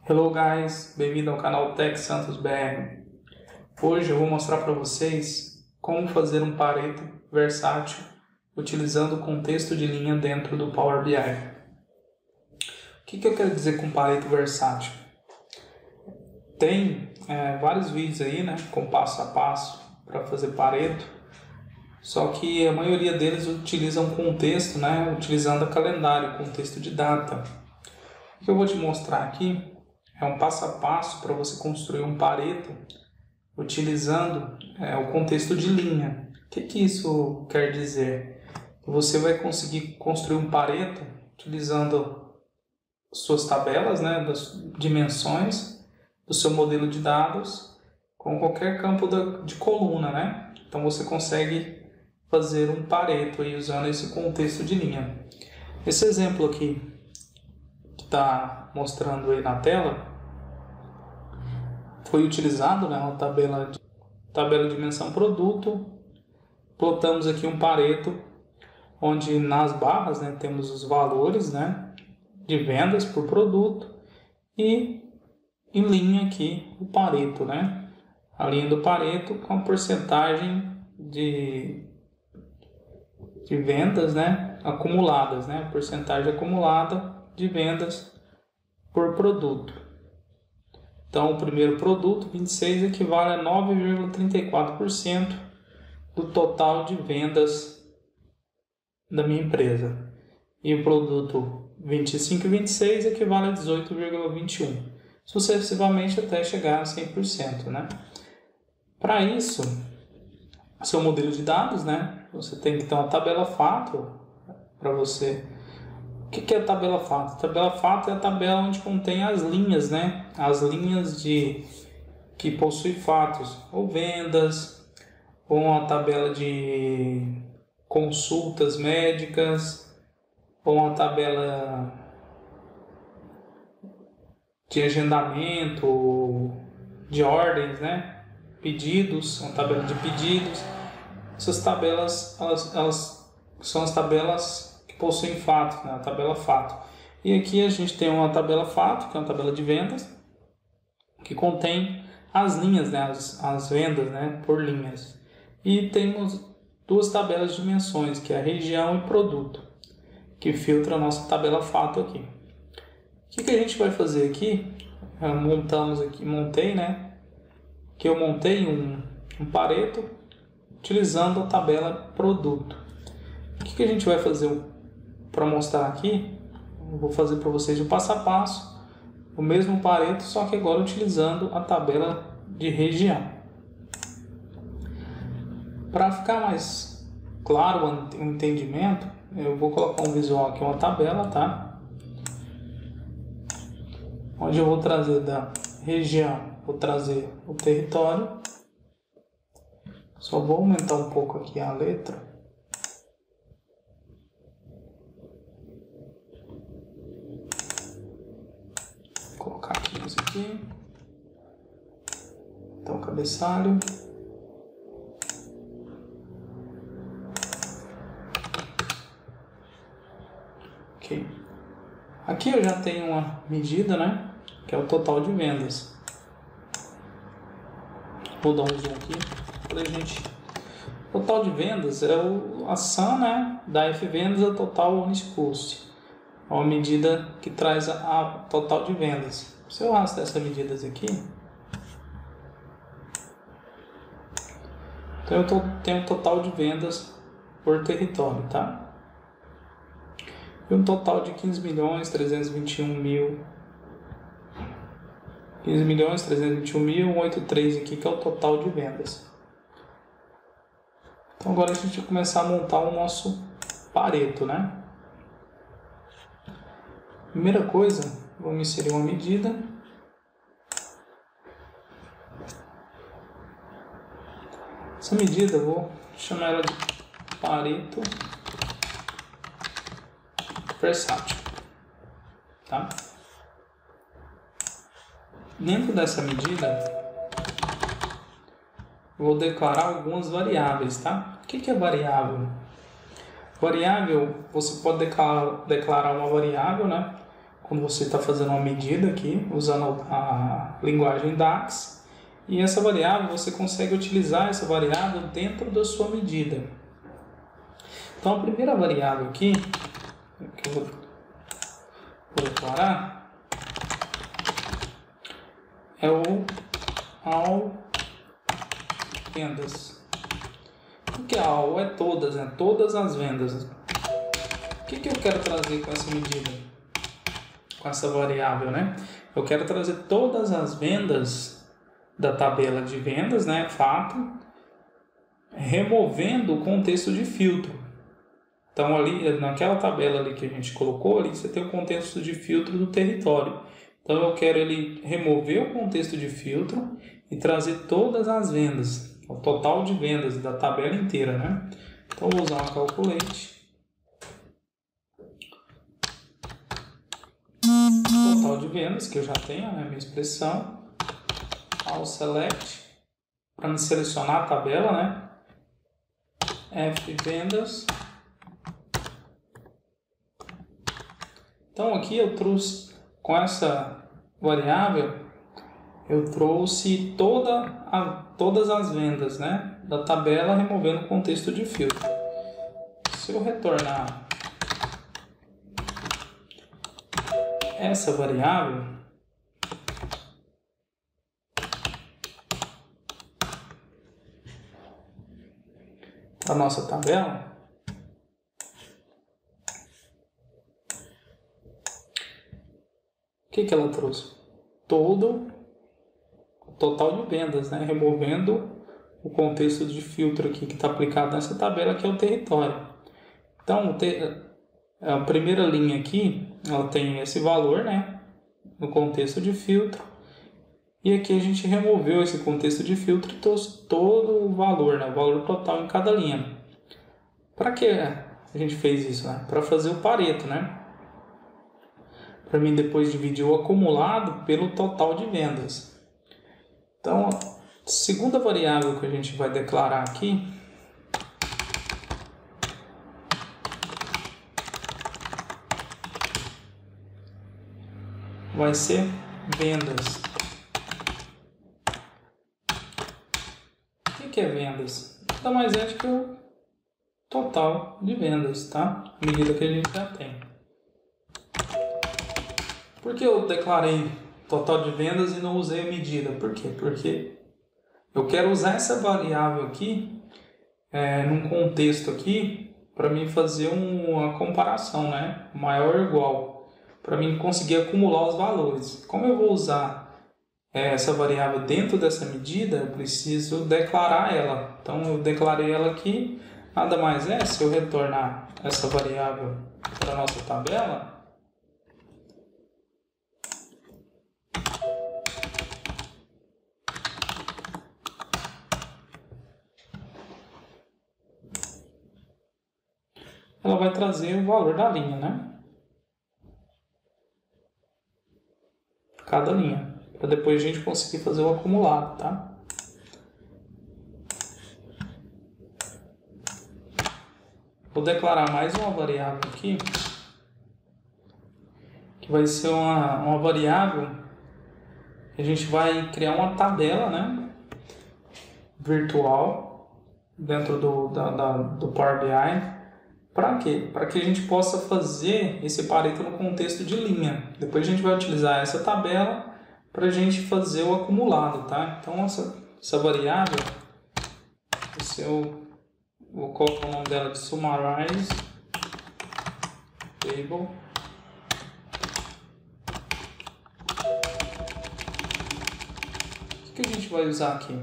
Hello guys, bem-vindo ao canal Tech Santos BR. Hoje eu vou mostrar para vocês como fazer um Pareto versátil utilizando o contexto de linha dentro do Power BI. O que eu quero dizer com Pareto versátil? Tem vários vídeos aí, né, com passo a passo para fazer Pareto, só que a maioria deles utilizam contexto, né, utilizando calendário, contexto de data. O que eu vou te mostrar aqui é um passo a passo para você construir um Pareto utilizando o contexto de linha. O que isso quer dizer? Você vai conseguir construir um Pareto utilizando suas tabelas, né, das dimensões do seu modelo de dados com qualquer campo de coluna, né? Então você consegue fazer um Pareto aí usando esse contexto de linha. Esse exemplo aqui que está mostrando aí na tela foi utilizado, né, uma tabela de dimensão produto. Plotamos aqui um Pareto onde nas barras, né, temos os valores, né, de vendas por produto e em linha aqui o Pareto, né, a linha do Pareto com a porcentagem de vendas, né, acumuladas, né, a porcentagem acumulada de vendas por produto. Então, o primeiro produto, 26, equivale a 9,34% do total de vendas da minha empresa. E o produto 25 e 26 equivale a 18,21%, sucessivamente até chegar a 100%, né? Para isso, seu modelo de dados, né? Você tem que ter uma tabela fato para você. O que é a tabela fato? A tabela fato é a tabela onde contém as linhas, né? As linhas que possui fatos, ou vendas, ou uma tabela de consultas médicas, ou uma tabela de agendamento, de ordens, né? Pedidos, uma tabela de pedidos. Essas tabelas, elas são as tabelas que possuem fato, né? A tabela fato. E aqui a gente tem uma tabela fato, que é uma tabela de vendas, que contém as linhas, né? As vendas, né? Por linhas. E temos duas tabelas de dimensões, que é a região e produto, que filtra a nossa tabela fato aqui. O que a gente vai fazer aqui? Montei, né? Que eu montei um Pareto utilizando a tabela produto. O que a gente vai fazer para mostrar aqui? Eu vou fazer para vocês o passo a passo, o mesmo Pareto, só que agora utilizando a tabela de região. Para ficar mais claro o entendimento, eu vou colocar um visual aqui, uma tabela, tá? Onde eu vou trazer da região, vou trazer o território. Só vou aumentar um pouco aqui a letra. Vou colocar aqui isso aqui. Então, cabeçalho. Ok. Aqui eu já tenho uma medida, né? Que é o total de vendas. Vou dar um zoom aqui pra gente. Total de vendas é a sum, né, da F vendas a total honest cost. É uma medida que traz a total de vendas. Se eu arrastar essas medidas aqui, então eu tenho um total de vendas por território, tá? E um total de 15.321.183 aqui, que é o total de vendas. Então agora a gente vai começar a montar o nosso Pareto, né? Primeira coisa, vamos inserir uma medida. Essa medida eu vou chamar ela de Pareto versátil, tá? Dentro dessa medida, eu vou declarar algumas variáveis, tá? O que é variável? Variável, você pode declarar uma variável, né, quando você está fazendo uma medida aqui, usando a linguagem DAX. E essa variável, você consegue utilizar essa variável dentro da sua medida. Então, a primeira variável aqui, que eu vou declarar, é o all vendas. O que é all? É todas, né? Todas as vendas. O que eu quero trazer com essa medida? Com essa variável, né? Eu quero trazer todas as vendas da tabela de vendas, né? Fato, removendo o contexto de filtro. Então, ali, naquela tabela ali que a gente colocou, ali você tem o contexto de filtro do território. Então, eu quero ele remover o contexto de filtro e trazer todas as vendas, o total de vendas da tabela inteira, né? Então, vou usar uma calculate. Total de vendas, que eu já tenho, né? Minha expressão. Ao select, para me selecionar a tabela, né? F vendas. Então, aqui eu trouxe, com essa variável, eu trouxe todas as vendas, né, da tabela, removendo o contexto de filtro. Se eu retornar essa variável, a nossa tabela, o que ela trouxe? Todo o total de vendas, né? Removendo o contexto de filtro aqui que está aplicado nessa tabela, que é o território. Então, a primeira linha aqui, ela tem esse valor, né? No contexto de filtro. E aqui a gente removeu esse contexto de filtro e trouxe todo o valor, né? O valor total em cada linha. Para que a gente fez isso, né? Para fazer o Pareto, né? Para mim depois dividir o acumulado pelo total de vendas. Então, a segunda variável que a gente vai declarar aqui vai ser vendas. O que é vendas? Nada mais é que o total de vendas, tá? A medida que a gente já tem. Por que eu declarei total de vendas e não usei a medida? Por quê? Porque eu quero usar essa variável aqui, num contexto aqui, para mim fazer uma comparação, né? Maior ou igual, para mim conseguir acumular os valores. Como eu vou usar essa variável dentro dessa medida, eu preciso declarar ela. Então, eu declarei ela aqui. Nada mais é, se eu retornar essa variável para a nossa tabela, ela vai trazer o valor da linha, né? Cada linha. Para depois a gente conseguir fazer o acumulado, tá? Vou declarar mais uma variável aqui, que vai ser uma variável que a gente vai criar uma tabela, né? Virtual dentro do Power BI. Para quê? Para que a gente possa fazer esse Pareto no contexto de linha. Depois a gente vai utilizar essa tabela para a gente fazer o acumulado, tá? Então essa variável, vou colocar o nome dela de Summarize Table. O que a gente vai usar aqui?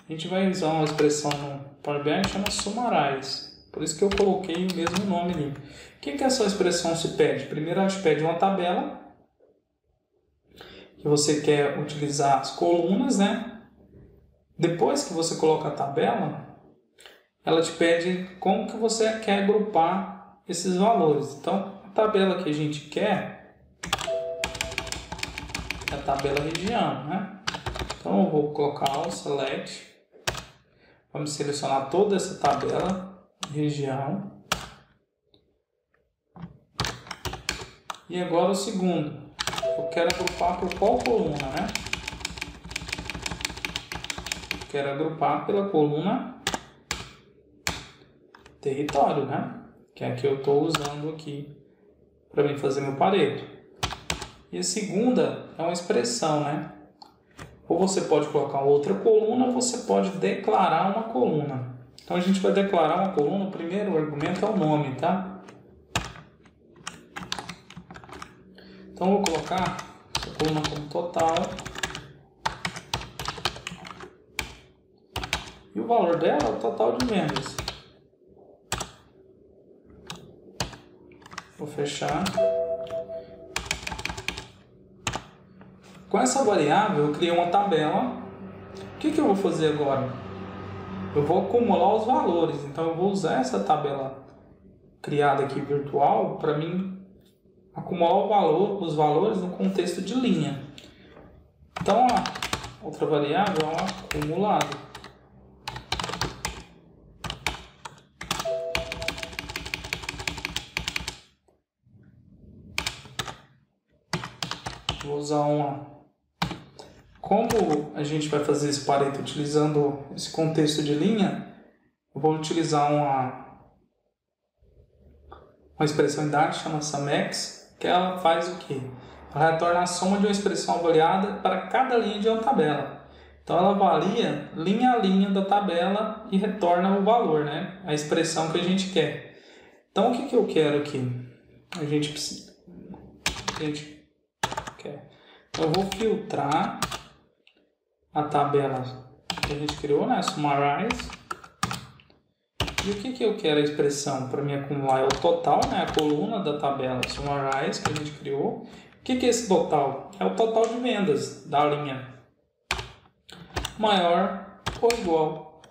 A gente vai usar uma expressão no Power BI que chama Summarize. Por isso que eu coloquei o mesmo nome ali. O que essa expressão se pede? Primeiro ela te pede uma tabela, que você quer utilizar as colunas, né? Depois que você coloca a tabela, ela te pede como que você quer agrupar esses valores. Então, a tabela que a gente quer é a tabela região, né? Então, eu vou colocar o select. Vamos selecionar toda essa tabela região. E agora o segundo. Eu quero agrupar por qual coluna, né? Eu quero agrupar pela coluna território, né? Que é a que eu estou usando aqui para mim fazer meu pareto. E a segunda é uma expressão, né? Ou você pode colocar outra coluna, ou você pode declarar uma coluna. Então a gente vai declarar uma coluna, o primeiro argumento é o nome, tá? Então eu vou colocar essa coluna como total. E o valor dela é o total de vendas. Vou fechar. Com essa variável eu criei uma tabela. O que eu vou fazer agora? Eu vou acumular os valores. Então eu vou usar essa tabela criada aqui virtual para mim acumular os valores no contexto de linha. Então a outra variável é o acumulado. Vou usar uma. Como a gente vai fazer esse pareto utilizando esse contexto de linha, eu vou utilizar uma expressão em Dart chamada SumX, que ela faz o quê? Ela retorna a soma de uma expressão avaliada para cada linha de uma tabela. Então ela avalia linha a linha da tabela e retorna o valor, né? A expressão que a gente quer. Então o que eu quero aqui? A gente quer. Eu vou filtrar a tabela que a gente criou, né? Summarize. E o que eu quero a expressão para me acumular? É o total, né? A coluna da tabela Summarize que a gente criou. O que é esse total? É o total de vendas da linha maior ou igual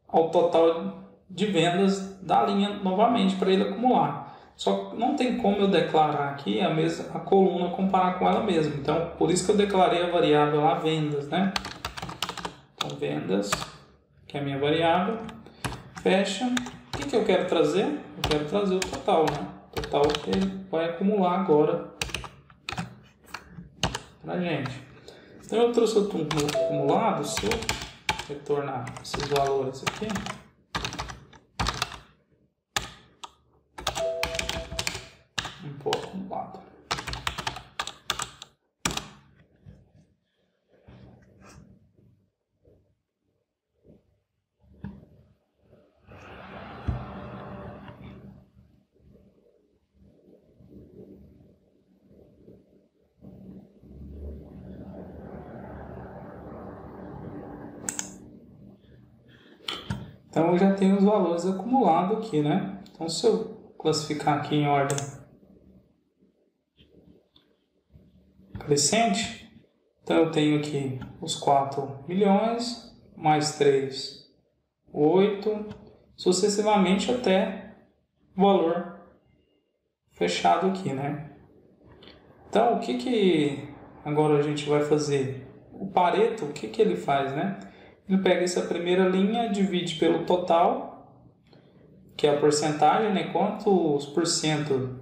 ao total de vendas da linha novamente para ele acumular. Só que não tem como eu declarar aqui a coluna comparar com ela mesma. Então, por isso que eu declarei a variável lá vendas, né? Então, vendas, que é a minha variável. Fecha. O que eu quero trazer? Eu quero trazer o total, né? O total que ele vai acumular agora pra gente. Então, eu trouxe o acumulado. Se eu retornar esses valores aqui, impor acumulado. Então eu já tenho os valores acumulados aqui, né? Então se eu classificar aqui em ordem crescente, então eu tenho aqui os 4 milhões, mais 3, 8, sucessivamente até o valor fechado aqui, né? Então o que agora a gente vai fazer? O Pareto, o que ele faz, né? Ele pega essa primeira linha, divide pelo total, que é a porcentagem, né? Quantos por cento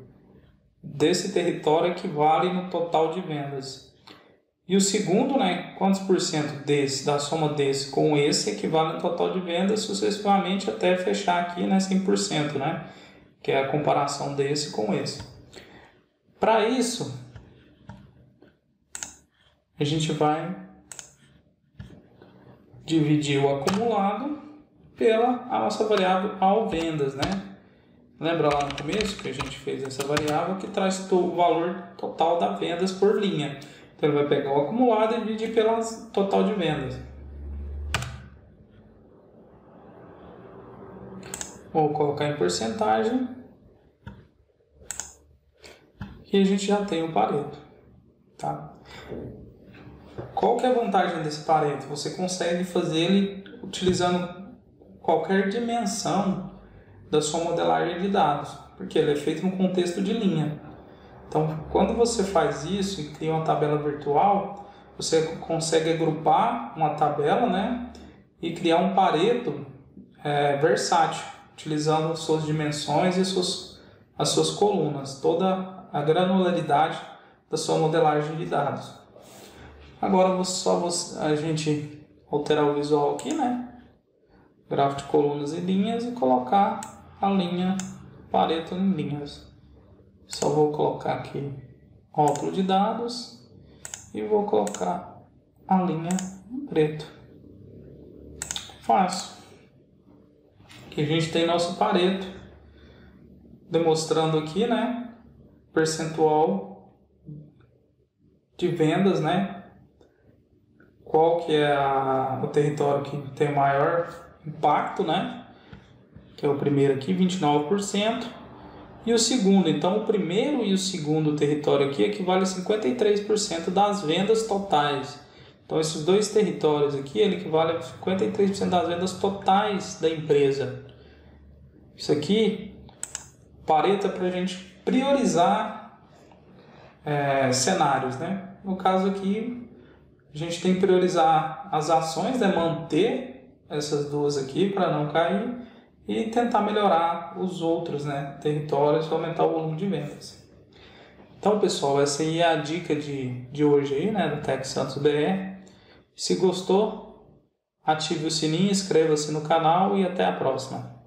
desse território equivale no total de vendas. E o segundo, né? Quantos por cento da soma desse com esse equivale no total de vendas, sucessivamente até fechar aqui, né? 100%, né? Que é a comparação desse com esse. Para isso, a gente vai dividir o acumulado pela a nossa variável ao vendas, né? Lembra lá no começo que a gente fez essa variável que traz o valor total da vendas por linha. Então ele vai pegar o acumulado e dividir pelo total de vendas. Vou colocar em porcentagem. E a gente já tem o Pareto, tá? Qual que é a vantagem desse Pareto? Você consegue fazer ele utilizando qualquer dimensão da sua modelagem de dados, porque ele é feito no contexto de linha. Então, quando você faz isso e cria uma tabela virtual, você consegue agrupar uma tabela, né, e criar um Pareto versátil, utilizando suas dimensões e suas as suas colunas, toda a granularidade da sua modelagem de dados. Agora a gente alterar o visual aqui, né? Gráfico de colunas e linhas e colocar a linha Pareto em linhas. Só vou colocar aqui rótulo de dados e vou colocar a linha em preto. Fácil. Aqui a gente tem nosso Pareto, demonstrando aqui, né, percentual de vendas, né, qual que é o território que tem maior impacto, né, que é o primeiro aqui, 29%, e o segundo. Então, o primeiro e o segundo território aqui equivale a 53% das vendas totais. Então, esses dois territórios aqui, ele equivale a 53% das vendas totais da empresa. Isso aqui, Pareto é para a gente priorizar cenários, né? No caso aqui, a gente tem que priorizar as ações, né? Manter essas duas aqui para não cair e tentar melhorar os outros, né, territórios e aumentar o volume de vendas. Então, pessoal, essa aí é a dica de hoje aí, né, do Tec Santos BR. Se gostou, ative o sininho, inscreva-se no canal e até a próxima.